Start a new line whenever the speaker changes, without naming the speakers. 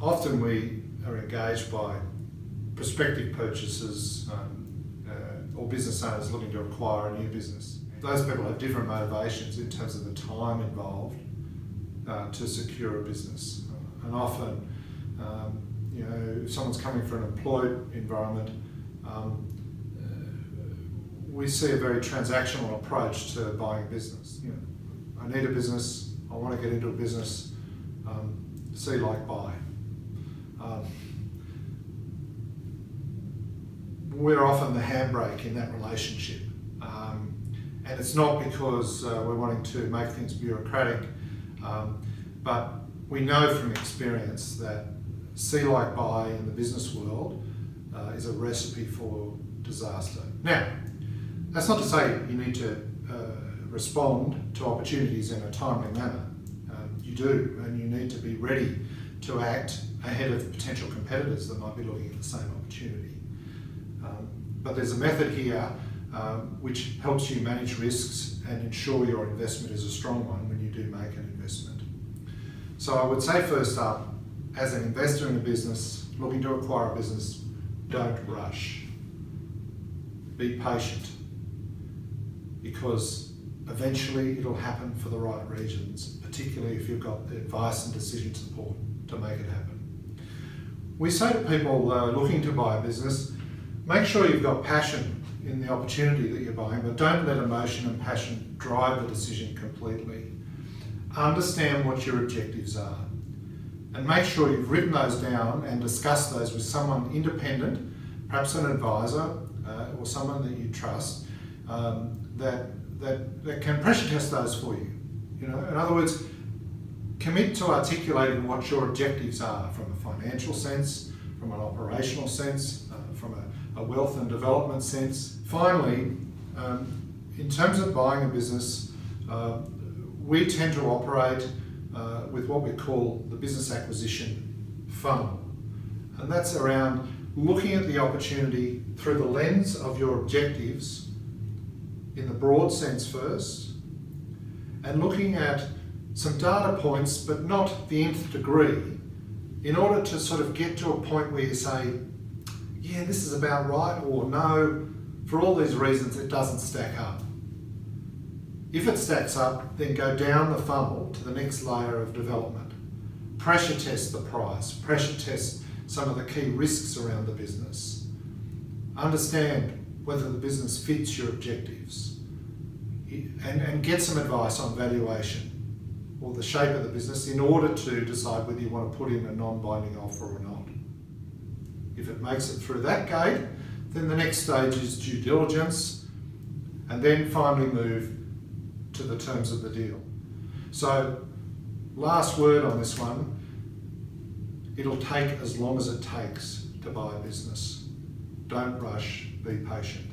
Often we are engaged by prospective purchasers or business owners looking to acquire a new business. Those people have different motivations in terms of the time involved to secure a business. And often, if someone's coming from an employed environment, we see a very transactional approach to buying a business. I need a business, I want to get into a business, see, like, buy. We're often the handbrake in that relationship. And it's not because we're wanting to make things bureaucratic, but we know from experience that see, like, buy in the business world is a recipe for disaster. Now, that's not to say you need to respond to opportunities in a timely manner. You do, and you need to be ready to act ahead of potential competitors that might be looking at the same opportunity. But there's a method here which helps you manage risks and ensure your investment is a strong one when you do make an investment. So I would say, first up, as an investor in a business, looking to acquire a business, don't rush. Be patient, because eventually it'll happen for the right reasons, particularly if you've got the advice and decision support to make it happen. We say to people looking to buy a business, make sure you've got passion in the opportunity that you're buying, but don't let emotion and passion drive the decision completely. Understand what your objectives are, and make sure you've written those down and discussed those with someone independent, perhaps an advisor or someone that you trust, that can pressure test those for you. In other words, commit to articulating what your objectives are from a financial sense, from an operational sense, from a wealth and development sense. Finally, in terms of buying a business, we tend to operate with what we call the business acquisition funnel. And that's around looking at the opportunity through the lens of your objectives in the broad sense first, and looking at some data points, but not the nth degree, in order to sort of get to a point where you say, yeah, this is about right, or no, for all these reasons it doesn't stack up. If it stacks up, then go down the funnel to the next layer of development. Pressure test the price, pressure test some of the key risks around the business. Understand whether the business fits your objectives, and get some advice on valuation or the shape of the business in order to decide whether you want to put in a non-binding offer or not. If it makes it through that gate, then the next stage is due diligence, and then finally move to the terms of the deal. So, last word on this one, it'll take as long as it takes to buy a business. Don't rush, be patient.